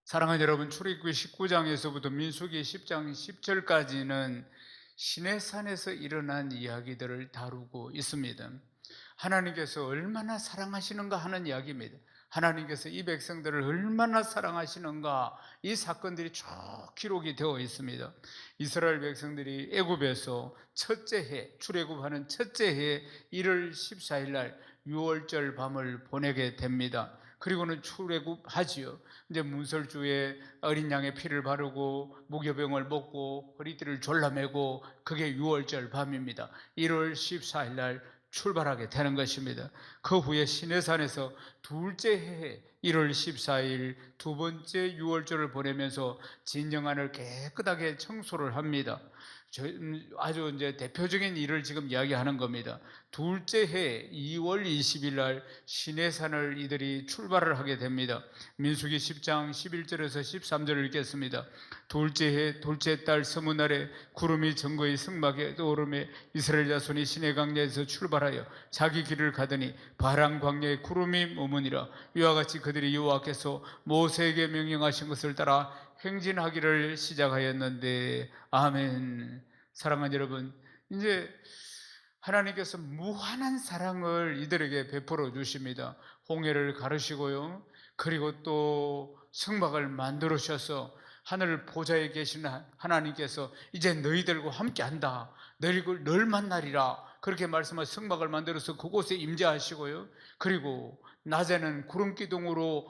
사랑하는 여러분, 출애굽기 19장에서부터 민수기 10장 10절까지는 시내산에서 일어난 이야기들을 다루고 있습니다. 하나님께서 얼마나 사랑하시는가 하는 이야기입니다. 하나님께서 이 백성들을 얼마나 사랑하시는가, 이 사건들이 쭉 기록이 되어 있습니다. 이스라엘 백성들이 애굽에서 첫째 해, 출애굽하는 첫째 해 1월 14일 날 유월절 밤을 보내게 됩니다. 그리고는 출애굽하지요. 이제 문설주에 어린 양의 피를 바르고 무교병을 먹고 허리띠를 졸라매고, 그게 유월절 밤입니다. 1월 14일 날 출발하게 되는 것입니다. 그 후에 시내산에서 둘째 해에 1월 14일 두 번째 유월절을 보내면서 진정안을 깨끗하게 청소를 합니다. 아주 이제 대표적인 일을 지금 이야기하는 겁니다. 둘째 해 2월 20일 날 시내산을 이들이 출발을 하게 됩니다. 민수기 10장 11절에서 13절을 읽겠습니다. 둘째 해 둘째 달 서문날에 구름이 정거의 승막에 떠오르매 이스라엘 자손이 시내 광야에서 출발하여 자기 길을 가더니 바람 광야에 구름이 머무니라. 이와 같이 그들이 여호와께서 모세에게 명령하신 것을 따라 행진하기를 시작하였는데. 아멘. 사랑하는 여러분, 이제 하나님께서 무한한 사랑을 이들에게 베풀어 주십니다. 홍해를 가르시고요, 그리고 또 성막을 만들으셔서 하늘 보좌에 계신 하나님께서 이제 너희들과 함께 한다, 너희를 만나리라, 그렇게 말씀하신 성막을 만들어서 그곳에 임재하시고요, 그리고 낮에는 구름기둥으로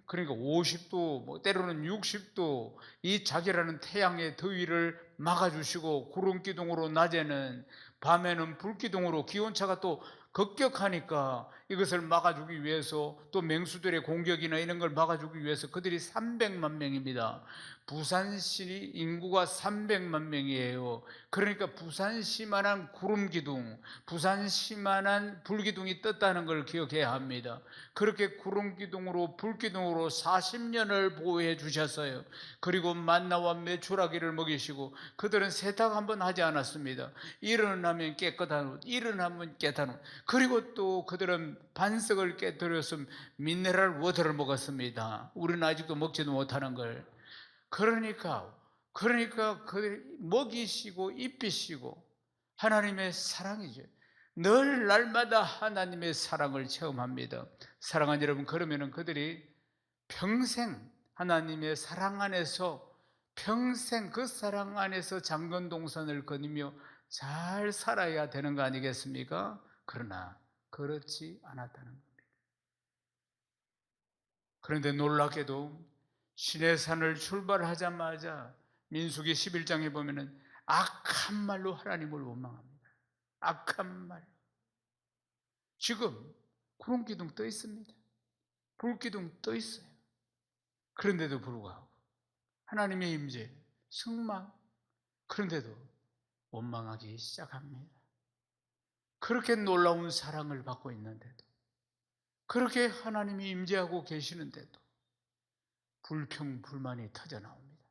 그러니까 50도, 때로는 60도 이 자기라는 태양의 더위를 막아주시고, 구름기둥으로 낮에는, 밤에는 불기둥으로 기온차가 또 급격하니까 이것을 막아주기 위해서, 또 맹수들의 공격이나 이런 걸 막아주기 위해서 그들이 300만 명입니다. 부산시 인구가 300만 명이에요. 그러니까 부산시만한 구름기둥, 부산시만한 불기둥이 떴다는 걸 기억해야 합니다. 그렇게 구름기둥으로 불기둥으로 40년을 보호해 주셨어요. 그리고 만나와 메추라기를 먹이시고, 그들은 세탁 한번 하지 않았습니다. 일어나면 깨끗한 옷, 일어나면 깨끗한 옷. 그리고 또 그들은 반석을 깨뜨려서 미네랄 워터를 먹었습니다. 우리는 아직도 먹지도 못하는 걸. 그러니까 그들이 먹이시고 입히시고 하나님의 사랑이죠. 늘 날마다 하나님의 사랑을 체험합니다. 사랑하는 여러분, 그러면은 그들이 평생 하나님의 사랑 안에서, 평생 그 사랑 안에서 장건동선을 거니며 잘 살아야 되는 거 아니겠습니까? 그러나 그렇지 않았다는 겁니다. 그런데 놀랍게도 시내산을 출발하자마자 민수기 11장에 보면은 악한 말로 하나님을 원망합니다. 악한 말로. 지금 구름기둥 떠 있습니다. 불기둥 떠 있어요. 그런데도 불구하고 하나님의 임재, 승망, 그런데도 원망하기 시작합니다. 그렇게 놀라운 사랑을 받고 있는데도, 그렇게 하나님이 임재하고 계시는데도 불평, 불만이 터져나옵니다.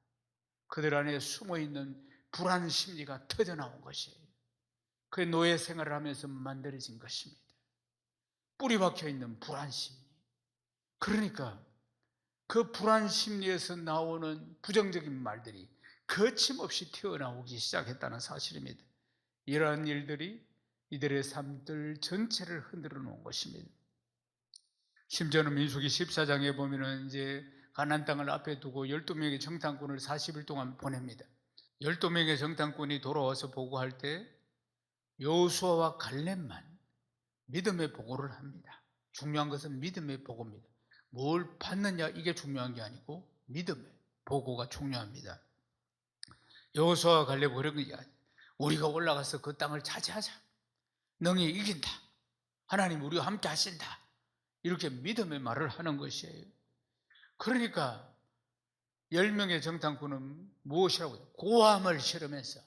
그들 안에 숨어있는 불안 심리가 터져나온 것이에요. 그게 노예 생활을 하면서 만들어진 것입니다. 뿌리 박혀있는 불안 심리. 그러니까 그 불안 심리에서 나오는 부정적인 말들이 거침없이 튀어나오기 시작했다는 사실입니다. 이러한 일들이 이들의 삶들 전체를 흔들어 놓은 것입니다. 심지어는 민수기 14장에 보면은 이제 가나안 땅을 앞에 두고 12명의 정탐꾼을 40일 동안 보냅니다. 12명의 정탐꾼이 돌아와서 보고할 때 여호수아와 갈렙만 믿음의 보고를 합니다. 중요한 것은 믿음의 보고입니다. 뭘 받느냐 이게 중요한 게 아니고 믿음의 보고가 중요합니다. 여호수아와 갈렙은 그런 거야. 우리가 올라가서 그 땅을 차지하자. 너희 이긴다. 하나님 우리와 함께 하신다. 이렇게 믿음의 말을 하는 것이에요. 그러니까 10명의 정탐꾼은 무엇이라고 해요? 고함을 치르면서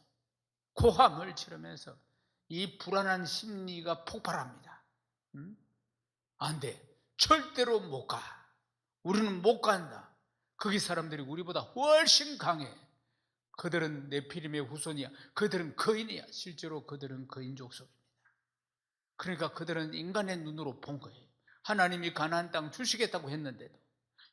이 불안한 심리가 폭발합니다. 안 돼. 절대로 못 가. 우리는 못 간다. 거기 사람들이 우리보다 훨씬 강해. 그들은 네피림의 후손이야. 그들은 거인이야. 실제로 그들은 거인 족속입니다. 그러니까 그들은 인간의 눈으로 본 거예요. 하나님이 가나안 땅 주시겠다고 했는데도,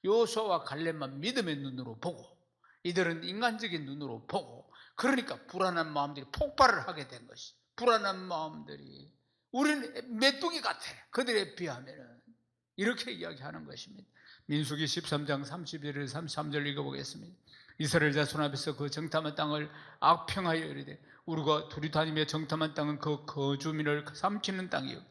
여호수아와 갈렙만 믿음의 눈으로 보고 이들은 인간적인 눈으로 보고, 그러니까 불안한 마음들이 폭발을 하게 된 것이, 불안한 마음들이 우리는 메뚜기 같아 그들에 비하면, 이렇게 이야기하는 것입니다. 민수기 13장 31절 33절 읽어보겠습니다. 이스라엘 자손 앞에서 그 정탐한 땅을 악평하여 이르되 우리가 둘이 다니며 정탐한 땅은 그 거주민을 삼키는 땅이요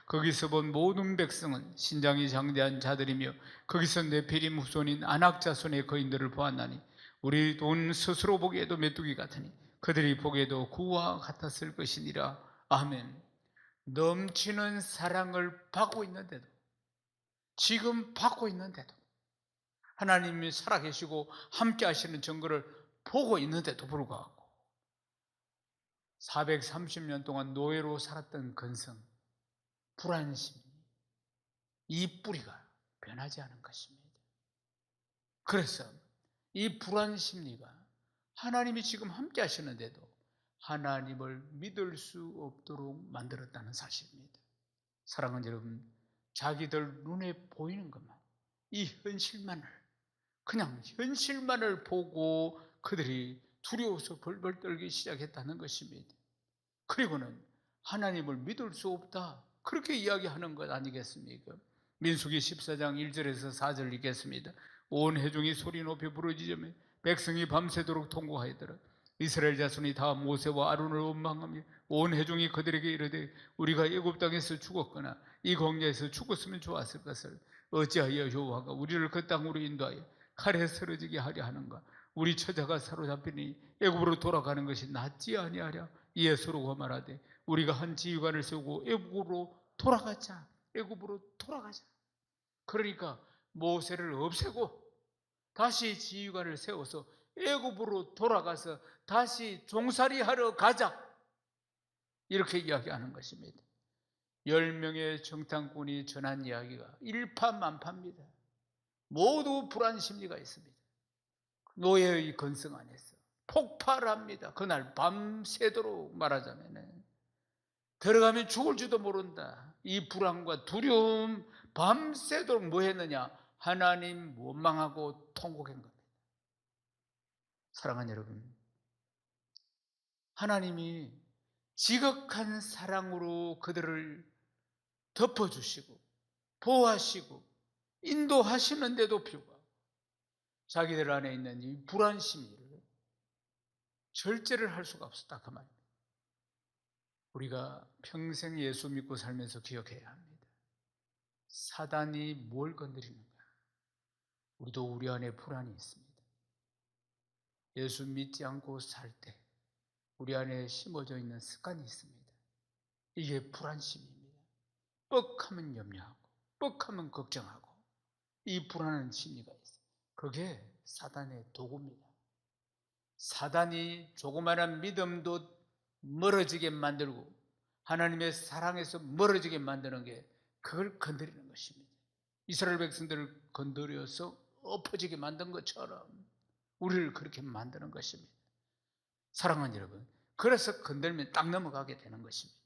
거기서 본 모든 백성은 신장이 장대한 자들이며 거기서 네피림 후손인 아낙 자손의 거인들을 보았나니 우리 돈 스스로 보기에도 메뚜기 같으니 그들이 보기에도 구와 같았을 것이니라. 아멘. 넘치는 사랑을 받고 있는데도, 지금 받고 있는데도, 하나님이 살아계시고 함께 하시는 증거를 보고 있는데도 불구하고 430년 동안 노예로 살았던 근성, 불안심, 이 뿌리가 변하지 않은 것입니다. 그래서 이 불안 심리가 하나님이 지금 함께 하시는데도 하나님을 믿을 수 없도록 만들었다는 사실입니다. 사랑하는 여러분, 자기들 눈에 보이는 것만, 이 현실만을, 그냥 현실만을 보고 그들이 두려워서 벌벌 떨기 시작했다는 것입니다. 그리고는 하나님을 믿을 수 없다, 그렇게 이야기하는 것 아니겠습니까? 민수기 14장 1절에서 4절 읽겠습니다. 온 회중이 소리 높여 부르짖으며 백성이 밤새도록 통곡하였더라. 이스라엘 자손이 다 모세와 아론을 원망하며 온 회중이 그들에게 이르되 우리가 애굽 땅에서 죽었거나 이 광야에서 죽었으면 좋았을 것을 어찌하여 여호와가 우리를 그 땅으로 인도하여 칼에 쓰러지게 하려 하는가? 우리 처자가 사로잡히니 애굽으로 돌아가는 것이 낫지 아니하랴. 이에 서로가 말하되 우리가 한 지휘관을 세우고 애굽으로 돌아가자. 애굽으로 돌아가자. 그러니까 모세를 없애고 다시 지휘관을 세워서 애굽으로 돌아가서 다시 종살이하러 가자, 이렇게 이야기하는 것입니다. 10명의 정탐꾼이 전한 이야기가 일파만파입니다. 모두 불안 심리가 있습니다. 노예의 근성 안에서 폭발합니다. 그날 밤새도록, 말하자면 들어가면 죽을지도 모른다, 이 불안과 두려움, 밤새도록 뭐 했느냐? 하나님 원망하고 통곡한 겁니다. 사랑하는 여러분, 하나님이 지극한 사랑으로 그들을 덮어주시고 보호하시고 인도하시는데도 불구하고 자기들 안에 있는 이 불안 심리를 절제를 할 수가 없었다, 그 말입니다. 우리가 평생 예수 믿고 살면서 기억해야 합니다. 사단이 뭘 건드리는가? 우리도 우리 안에 불안이 있습니다. 예수 믿지 않고 살 때 우리 안에 심어져 있는 습관이 있습니다. 이게 불안심입니다. 뻑하면 염려하고 뻑하면 걱정하고 이 불안한 심리가 있어요. 그게 사단의 도구입니다. 사단이 조그마한 믿음도 멀어지게 만들고 하나님의 사랑에서 멀어지게 만드는 게 그걸 건드리는 것입니다. 이스라엘 백성들을 건드려서 엎어지게 만든 것처럼 우리를 그렇게 만드는 것입니다. 사랑하는 여러분, 그래서 건들면 딱 넘어가게 되는 것입니다.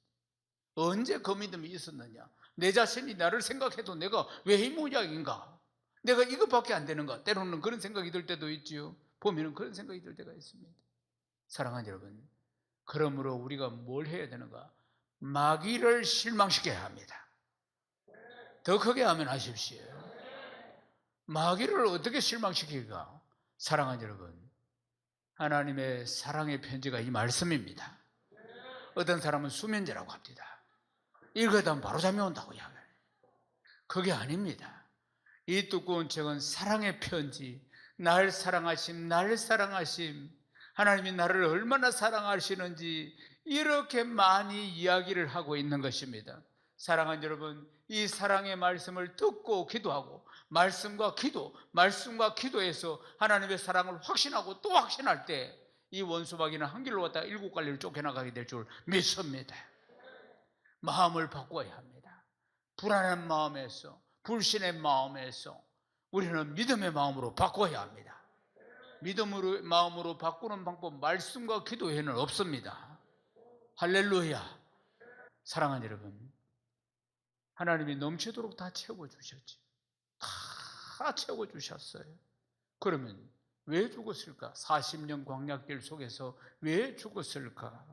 언제 그 믿음이 있었느냐? 내 자신이 나를 생각해도 내가 왜 이 모양인가? 내가 이것밖에 안 되는가? 때로는 그런 생각이 들 때도 있지요. 보면은 그런 생각이 들 때가 있습니다. 사랑하는 여러분, 그러므로 우리가 뭘 해야 되는가? 마귀를 실망시켜야 합니다. 더 크게 하면 하십시오. 마귀를 어떻게 실망시킬까? 사랑하는 여러분, 하나님의 사랑의 편지가 이 말씀입니다. 어떤 사람은 수면제라고 합니다. 읽어다 바로 잠이 온다고 이야기해요. 그게 아닙니다. 이 두꺼운 책은 사랑의 편지, 날 사랑하심, 날 사랑하심, 하나님이 나를 얼마나 사랑하시는지 이렇게 많이 이야기를 하고 있는 것입니다. 사랑하는 여러분, 이 사랑의 말씀을 듣고 기도하고 말씀과 기도에서 하나님의 사랑을 확신하고 또 확신할 때 이 원수마귀는 한 길로 왔다가 7갈래로 쫓겨나가게 될 줄 믿습니다. 마음을 바꿔야 합니다. 불안한 마음에서, 불신의 마음에서 우리는 믿음의 마음으로 바꿔야 합니다. 믿음으로 마음으로 바꾸는 방법, 말씀과 기도에는 없습니다. 할렐루야. 사랑하는 여러분, 하나님이 넘치도록 다 채워주셨지. 다 다 채워주셨어요. 그러면 왜 죽었을까? 40년 광야길 속에서 왜 죽었을까?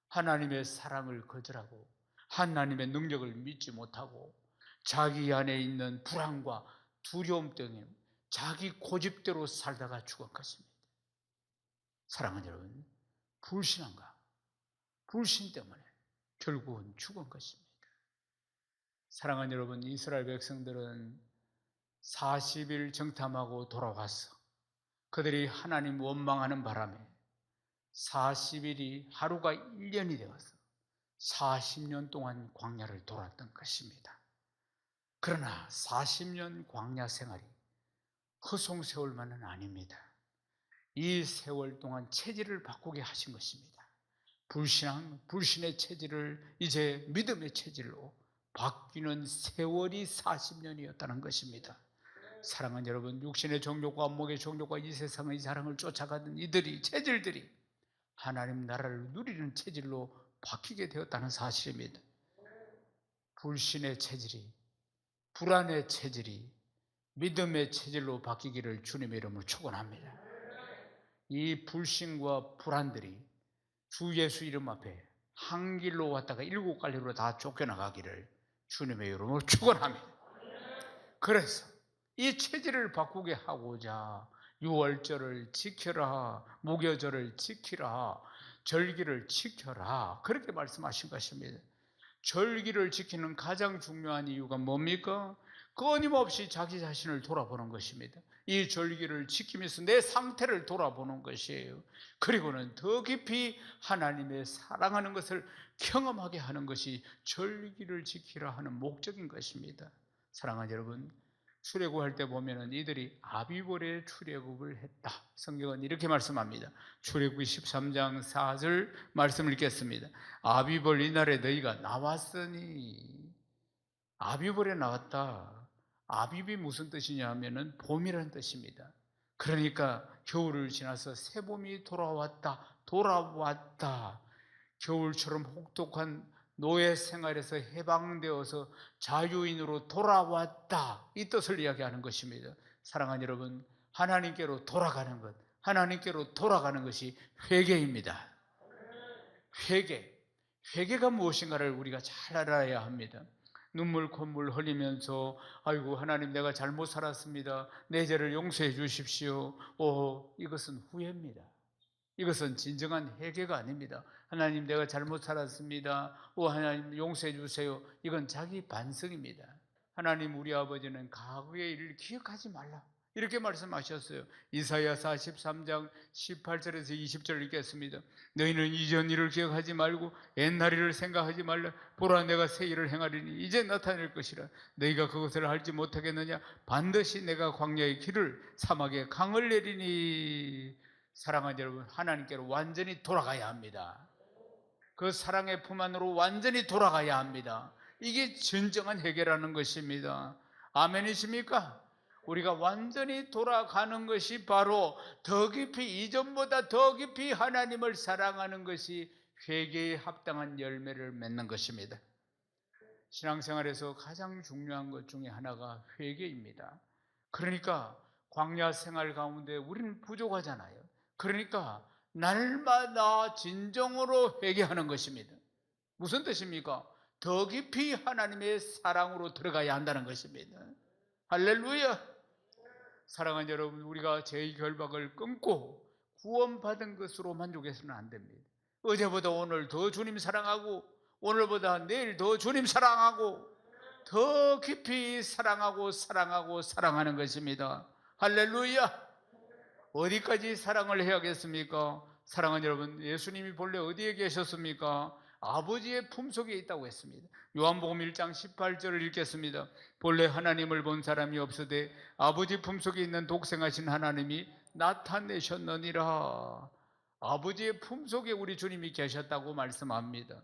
하나님의 사랑을 거절하고 하나님의 능력을 믿지 못하고 자기 안에 있는 불안과 두려움 때문에 자기 고집대로 살다가 죽은 것입니다. 사랑하는 여러분, 불신한가? 불신 때문에 결국은 죽은 것입니다. 사랑하는 여러분, 이스라엘 백성들은 40일 정탐하고 돌아왔어. 그들이 하나님 원망하는 바람에 40일이 하루가 1년이 되어서 40년 동안 광야를 돌았던 것입니다. 그러나 40년 광야 생활이 허송세월만은 아닙니다. 이 세월 동안 체질을 바꾸게 하신 것입니다. 불신의 체질을 이제 믿음의 체질로 바뀌는 세월이 40년이었다는 것입니다. 사랑하는 여러분, 육신의 정욕과 안목의 정욕과 이 세상의 자랑을 쫓아가는 이들이, 체질들이 하나님 나라를 누리는 체질로 바뀌게 되었다는 사실입니다. 불신의 체질이, 불안의 체질이 믿음의 체질로 바뀌기를 주님의 이름으로 축원합니다. 이 불신과 불안들이 주 예수 이름 앞에 한 길로 왔다가 7갈래로 다 쫓겨나가기를 주님의 이름으로 축원합니다. 그래서 이 체질을 바꾸게 하고자 유월절을 지켜라, 무교절을 지키라, 절기를 지켜라, 그렇게 말씀하신 것입니다. 절기를 지키는 가장 중요한 이유가 뭡니까? 끊임없이 자기 자신을 돌아보는 것입니다. 이 절기를 지키면서 내 상태를 돌아보는 것이에요. 그리고는 더 깊이 하나님의 사랑하는 것을 경험하게 하는 것이 절기를 지키라 하는 목적인 것입니다. 사랑하는 여러분, 출애굽할 때 보면은 이들이 아비벌에 출애굽을 했다. 성경은 이렇게 말씀합니다. 출애굽기 13장 4절 말씀을 읽겠습니다. 아비벌 이날에 너희가 나왔으니, 아비벌에 나왔다. 아비비 무슨 뜻이냐 하면은 봄이라는 뜻입니다. 그러니까 겨울을 지나서 새봄이 돌아왔다. 겨울처럼 혹독한 노예 생활에서 해방되어서 자유인으로 돌아왔다, 이 뜻을 이야기하는 것입니다. 사랑하는 여러분, 하나님께로 돌아가는 것, 하나님께로 돌아가는 것이 회개입니다. 회개가 무엇인가를 우리가 잘 알아야 합니다. 눈물 콧물 흘리면서 아이고 하나님 내가 잘못 살았습니다, 내 죄를 용서해 주십시오, 이것은 후회입니다. 이것은 진정한 회개가 아닙니다. 하나님 내가 잘못 살았습니다, 하나님 용서해 주세요, 이건 자기 반성입니다. 하나님 우리 아버지는 과거의 일을 기억하지 말라, 이렇게 말씀하셨어요. 이사야 43장 18절에서 20절 읽겠습니다. 너희는 이전 일을 기억하지 말고 옛날 일을 생각하지 말라. 보라 내가 새 일을 행하리니 이제 나타낼 것이라. 너희가 그것을 알지 못하겠느냐? 반드시 내가 광야의 길을 사막에 강을 내리니. 사랑하는 여러분, 하나님께로 완전히 돌아가야 합니다. 그 사랑의 품 안으로 완전히 돌아가야 합니다. 이게 진정한 해결하는 것입니다. 아멘이십니까? 우리가 완전히 돌아가는 것이 바로 더 깊이, 이전보다 더 깊이 하나님을 사랑하는 것이 회개에 합당한 열매를 맺는 것입니다. 신앙생활에서 가장 중요한 것 중에 하나가 회개입니다. 그러니까 광야 생활 가운데 우리는 부족하잖아요. 그러니까 날마다 진정으로 회개하는 것입니다. 무슨 뜻입니까? 더 깊이 하나님의 사랑으로 들어가야 한다는 것입니다. 할렐루야! 사랑하는 여러분, 우리가 죄의 결박을 끊고 구원받은 것으로 만족해서는 안 됩니다. 어제보다 오늘 더 주님 사랑하고, 오늘보다 내일 더 주님 사랑하고, 더 깊이 사랑하는 것입니다. 할렐루야! 어디까지 사랑을 해야겠습니까? 사랑하는 여러분, 예수님이 본래 어디에 계셨습니까? 아버지의 품속에 있다고 했습니다. 요한복음 1장 18절을 읽겠습니다. 본래 하나님을 본 사람이 없으되 아버지 품속에 있는 독생하신 하나님이 나타내셨느니라. 아버지의 품속에 우리 주님이 계셨다고 말씀합니다.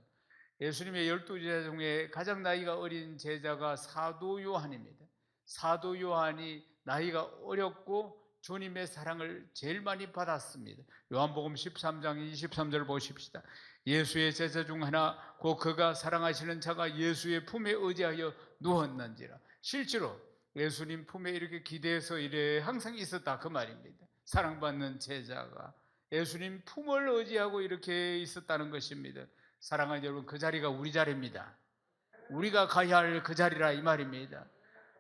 예수님의 12제자 중에 가장 나이가 어린 제자가 사도 요한입니다. 사도 요한이 나이가 어렸고 주님의 사랑을 제일 많이 받았습니다. 요한복음 13장 23절 보십시다. 예수의 제자 중 하나 곧 그가 사랑하시는 자가 예수의 품에 의지하여 누웠는지라. 실제로 예수님 품에 이렇게 기대서 이래 항상 있었다 그 말입니다. 사랑받는 제자가 예수님 품을 의지하고 이렇게 있었다는 것입니다. 사랑하는 여러분, 그 자리가 우리 자리입니다. 우리가 가야 할 그 자리라 이 말입니다.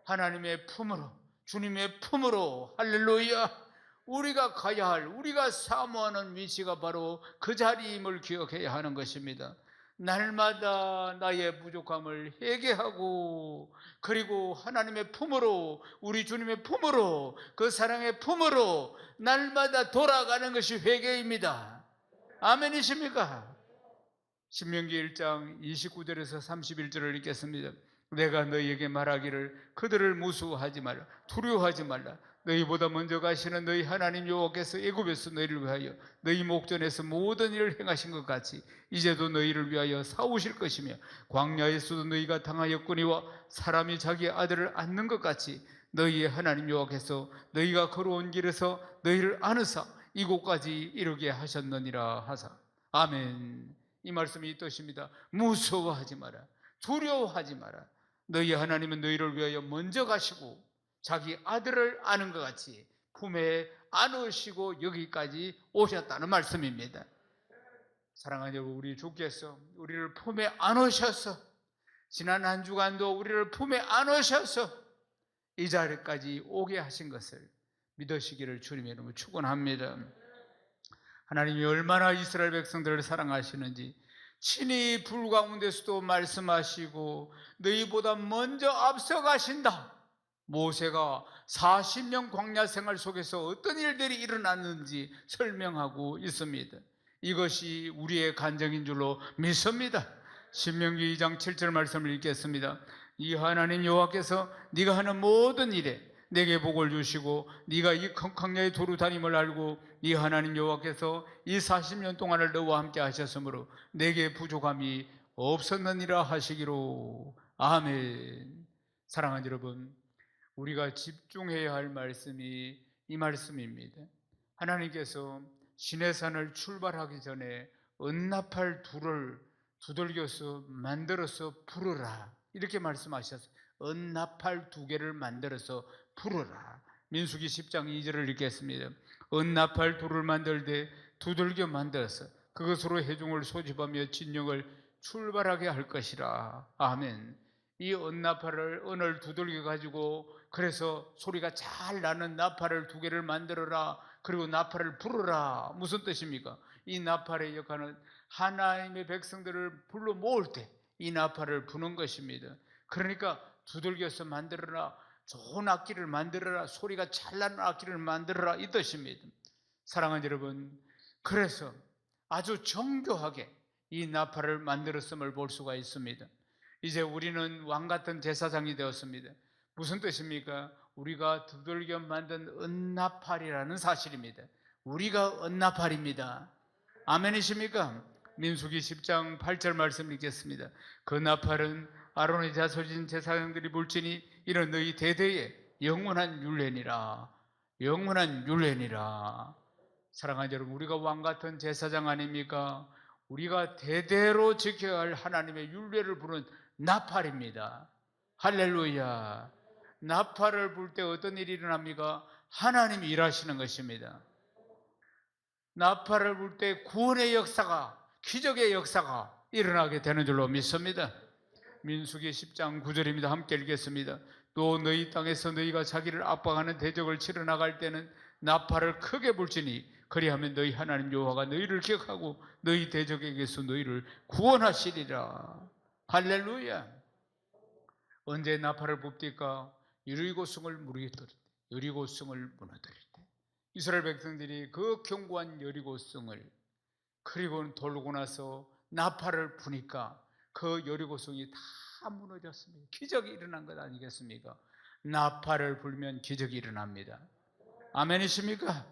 하나님의 품으로, 주님의 품으로, 할렐루야, 우리가 가야 할, 우리가 사모하는 위치가 바로 그 자리임을 기억해야 하는 것입니다. 날마다 나의 부족함을 회개하고, 그리고 하나님의 품으로, 우리 주님의 품으로, 그 사랑의 품으로 날마다 돌아가는 것이 회개입니다. 아멘이십니까? 신명기 1장 29절에서 31절을 읽겠습니다. 내가 너희에게 말하기를 그들을 무수하지 말라, 두려워하지 말라. 너희보다 먼저 가시는 너희 하나님 여호와께서 애굽에서 너희를 위하여 너희 목전에서 모든 일을 행하신 것 같이 이제도 너희를 위하여 싸우실 것이며, 광야에서도 너희가 당하였거니와 사람이 자기 아들을 안는 것 같이 너희의 하나님 여호와께서 너희가 걸어온 길에서 너희를 안으사 이곳까지 이르게 하셨느니라 하사. 아멘. 이 말씀이 이 뜻입니다. 무서워하지 마라, 두려워하지 마라. 너희 하나님은 너희를 위하여 먼저 가시고 자기 아들을 아는 것 같이 품에 안으시고 여기까지 오셨다는 말씀입니다. 사랑하는 여러분, 우리 주께서 우리를 품에 안으셔서, 지난 한 주간도 우리를 품에 안으셔서 이 자리까지 오게 하신 것을 믿으시기를 주님의 이름으로 축원합니다. 하나님이 얼마나 이스라엘 백성들을 사랑하시는지 친히 불 가운데서도 말씀하시고 너희보다 먼저 앞서가신다. 모세가 40년 광야 생활 속에서 어떤 일들이 일어났는지 설명하고 있습니다. 이것이 우리의 간증인 줄로 믿습니다. 신명기 2장 7절 말씀을 읽겠습니다. 이 하나님 여호와께서 네가 하는 모든 일에 내게 복을 주시고 네가 이 광야에 두루 다님을 알고 네 하나님 여호와께서 이 40년 동안을 너와 함께 하셨으므로 내게 부족함이 없었느니라 하시기로. 아멘. 사랑하는 여러분, 우리가 집중해야 할 말씀이 이 말씀입니다. 하나님께서 시내산을 출발하기 전에 은나팔 둘을 두들겨서 만들어서 부르라 이렇게 말씀하셨어요. 은나팔 2개를 만들어서 부르라. 민수기 10장 2절을 읽겠습니다. 은나팔 둘을 만들 때 두들겨 만들어서 그것으로 회중을 소집하며 진영을 출발하게 할 것이라. 아멘. 이 은을 두들겨 가지고 그래서 소리가 잘 나는 나팔을 2개를 만들어라. 그리고 나팔을 부르라. 무슨 뜻입니까? 이 나팔의 역할은 하나님의 백성들을 불러 모을 때 이 나팔을 부는 것입니다. 그러니까 두들겨서 만들어라, 좋은 악기를 만들어라, 소리가 잘 나는 악기를 만들어라 이 뜻입니다. 사랑하는 여러분, 그래서 아주 정교하게 이 나팔을 만들었음을 볼 수가 있습니다. 이제 우리는 왕같은 제사장이 되었습니다. 무슨 뜻입니까? 우리가 두들겨 만든 은나팔이라는 사실입니다. 우리가 은나팔입니다. 아멘이십니까? 민수기 10장 8절 말씀 읽겠습니다. 그 나팔은 아론의 자손인 제사장들이 불지니 이는 너희 대대의 영원한 율례니라. 영원한 율례니라. 사랑하는 여러분, 우리가 왕같은 제사장 아닙니까? 우리가 대대로 지켜야 할 하나님의 율례를 부른 나팔입니다. 할렐루야. 나팔을 불 때 어떤 일이 일어납니까? 하나님이 일하시는 것입니다. 나팔을 불 때 구원의 역사가, 기적의 역사가 일어나게 되는 줄로 믿습니다. 민수기 10장 9절입니다. 함께 읽겠습니다. 또 너희 땅에서 너희가 자기를 압박하는 대적을 치러 나갈 때는 나팔을 크게 불지니 그리하면 너희 하나님 여호와가 너희를 기억하고 너희 대적에게서 너희를 구원하시리라. 할렐루야. 언제 나팔을 붑니까? 여리고성을 무너뜨릴 때, 여리고성을 무너뜨릴 때. 이스라엘 백성들이 그 견고한 여리고성을 그리고 돌고 나서 나팔을 부니까 그 여리고성이 다 무너졌습니다. 기적이 일어난 것 아니겠습니까? 나팔을 불면 기적이 일어납니다. 아멘이십니까?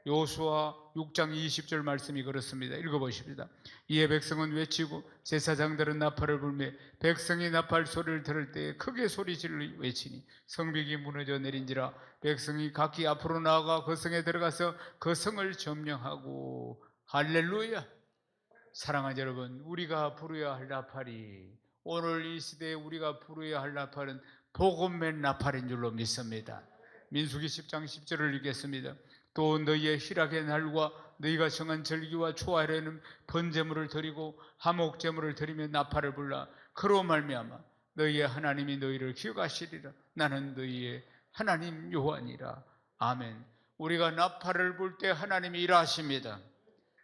여호수아 6장 20절 말씀이 그렇습니다. 읽어보십니다. 이에 백성은 외치고 제사장들은 나팔을 불며 백성이 나팔 소리를 들을 때 크게 소리질러 외치니 성벽이 무너져 내린지라. 백성이 각기 앞으로 나아가 그 성에 들어가서 그 성을 점령하고. 할렐루야. 사랑하는 여러분, 우리가 부르어야 할 나팔이, 오늘 이 시대에 우리가 부르어야 할 나팔은 복음의 나팔인 줄로 믿습니다. 민수기 10장 10절을 읽겠습니다. 또 너희의 희락의 날과 너희가 정한 절기와 초하루에는 번제물을 드리고 화목제물을 드리며 나팔을 불라. 그로 말미암아 너희의 하나님이 너희를 기억하시리라. 나는 너희의 하나님 여호와니라. 아멘. 우리가 나팔을 불 때 하나님이 일하십니다.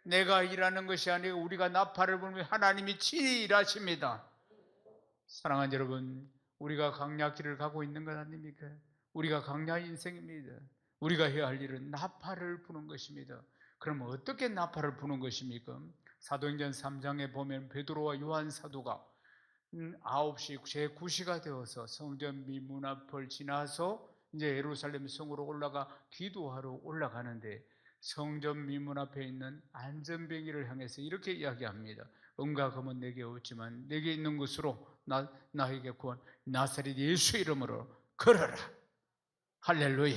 내가 일하는 것이 아니고 우리가 나팔을 불면 하나님이 친히 일하십니다. 사랑하는 여러분, 우리가 강약길을 가고 있는 것 아닙니까? 우리가 강약 인생입니다. 우리가 해야 할 일은 나팔을 부는 것입니다. 그럼 어떻게 나팔을 부는 것입니까? 사도행전 3장에 보면 베드로와 요한 사도가 9시, 제9시가 되어서 성전 미문 앞을 지나서 이제 예루살렘 성으로 올라가 기도하러 올라가는데 성전 미문 앞에 있는 안전뱅이를 향해서 이렇게 이야기합니다. 은과 금은 내게 없지만 내게 있는 것으로 나에게 구원 나사렛 예수 이름으로 걸어라. 할렐루야.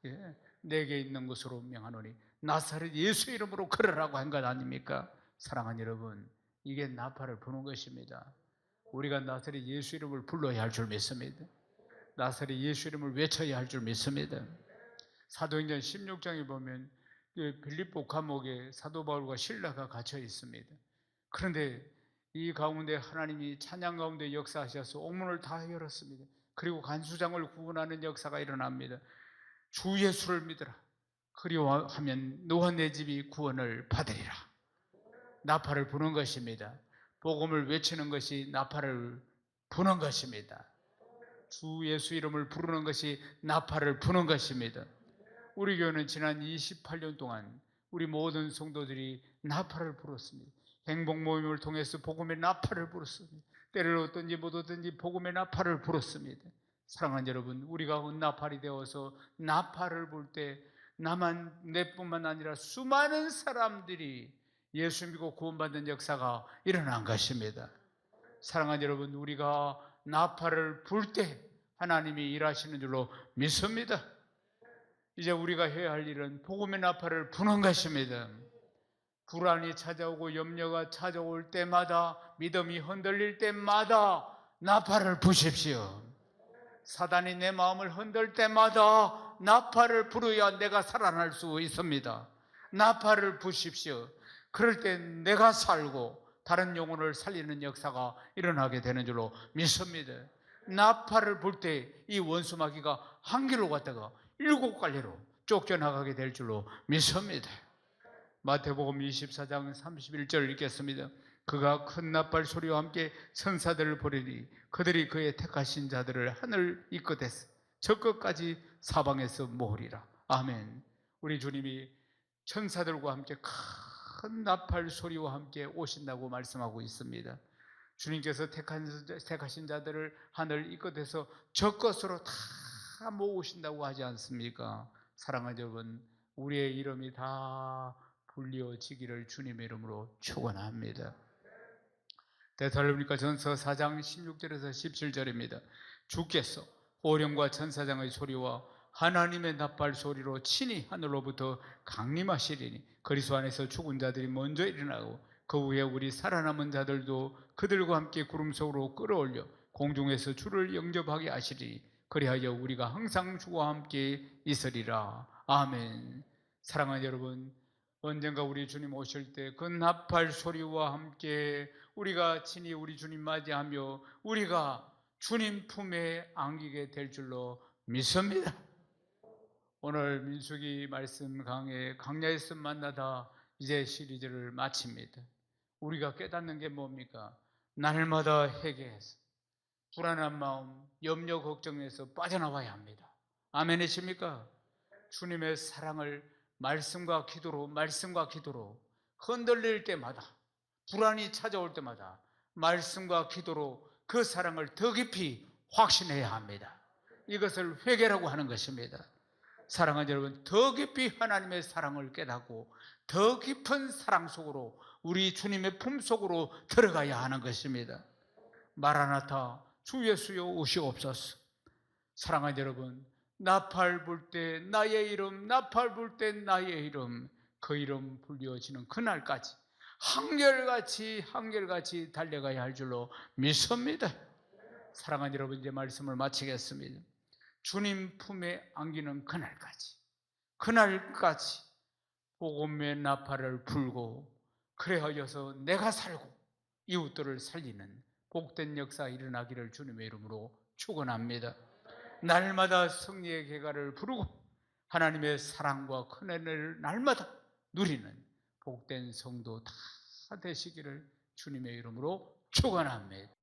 예, 내게 있는 것으로 명하노니 나사렛 예수 이름으로 걸으라고 한 것 아닙니까? 사랑하는 여러분, 이게 나팔을 부는 것입니다. 우리가 나사렛 예수 이름을 불러야 할 줄 믿습니다. 나사렛 예수 이름을 외쳐야 할 줄 믿습니다. 사도행전 16장에 보면 빌립보 감옥에 사도 바울과 실라가 갇혀 있습니다. 그런데 이 가운데 하나님이 찬양 가운데 역사하셔서 옥문을 다 열었습니다. 그리고 간수장을 구원하는 역사가 일어납니다. 주 예수를 믿으라. 그리하면 너와 내 집이 구원을 받으리라. 나팔을 부는 것입니다. 복음을 외치는 것이 나팔을 부는 것입니다. 주 예수 이름을 부르는 것이 나팔을 부는 것입니다. 우리 교회는 지난 28년 동안 우리 모든 성도들이 나팔을 불었습니다. 행복 모임을 통해서 복음의 나팔을 불었습니다. 때를 얻든지 못 얻든지 복음의 나팔을 불었습니다. 사랑하는 여러분, 우리가 나팔이 되어서 나팔을 불 때 나만 내뿐만 아니라 수많은 사람들이 예수 믿고 구원받는 역사가 일어난 것입니다. 사랑하는 여러분, 우리가 나팔을 불 때 하나님이 일하시는 줄로 믿습니다. 이제 우리가 해야 할 일은 복음의 나팔을 부는 것입니다. 불안이 찾아오고 염려가 찾아올 때마다, 믿음이 흔들릴 때마다 나팔을 부십시오. 사단이 내 마음을 흔들 때마다 나팔을 부르야 내가 살아날 수 있습니다. 나팔을 부십시오. 그럴 때 내가 살고 다른 영혼을 살리는 역사가 일어나게 되는 줄로 믿습니다. 나팔을 불 때 이 원수마귀가 한 길로 갔다가 7갈래로 쫓겨나가게 될 줄로 믿습니다. 마태복음 24장 31절 읽겠습니다. 그가 큰 나팔 소리와 함께 천사들을 보내니 그들이 그의 택하신 자들을 하늘 이끌어서 저 끝까지 사방에서 모으리라. 아멘. 우리 주님이 천사들과 함께 큰 나팔 소리와 함께 오신다고 말씀하고 있습니다. 주님께서 택하신 자들을 하늘 이끌어서 저 끝으로 다 모으신다고 하지 않습니까? 사랑하는 여러분, 우리의 이름이 다 불려지기를 주님의 이름으로 축원합니다. 데살로니가 전서 4장 16절에서 17절입니다. 주께서 호령과 천사장의 소리와 하나님의 나팔 소리로 친히 하늘로부터 강림하시리니 그리스도 안에서 죽은 자들이 먼저 일어나고 그 후에 우리 살아남은 자들도 그들과 함께 구름 속으로 끌어올려 공중에서 주를 영접하게 하시리니 그리하여 우리가 항상 주와 함께 있으리라. 아멘. 사랑하는 여러분, 언젠가 우리 주님 오실 때 그 나팔 소리와 함께 우리가 친히 우리 주님 맞이하며 우리가 주님 품에 안기게 될 줄로 믿습니다. 오늘 민수기 말씀 강야에서 만나다 이제 시리즈를 마칩니다. 우리가 깨닫는 게 뭡니까? 날마다 회개해서 불안한 마음, 염려, 걱정에서 빠져나와야 합니다. 아멘이십니까? 주님의 사랑을 말씀과 기도로 흔들릴 때마다, 불안이 찾아올 때마다 말씀과 기도로 그 사랑을 더 깊이 확신해야 합니다. 이것을 회개라고 하는 것입니다. 사랑하는 여러분, 더 깊이 하나님의 사랑을 깨닫고 더 깊은 사랑 속으로 우리 주님의 품속으로 들어가야 하는 것입니다. 마라나타, 주 예수여 오시옵소서. 사랑하는 여러분, 나팔 불 때 나의 이름, 나팔 불 때 나의 이름, 그 이름 불려지는 그날까지 한결같이 달려가야 할 줄로 믿습니다. 사랑하는 여러분, 이제 말씀을 마치겠습니다. 주님 품에 안기는 그날까지 복음의 나팔을 불고 그래하여서 내가 살고 이웃들을 살리는 복된 역사 일어나기를 주님의 이름으로 축원합니다. 날마다 승리의 계가를 부르고 하나님의 사랑과 큰 은혜를 날마다 누리는 복된 성도 다 되시기를 주님의 이름으로 축원합니다.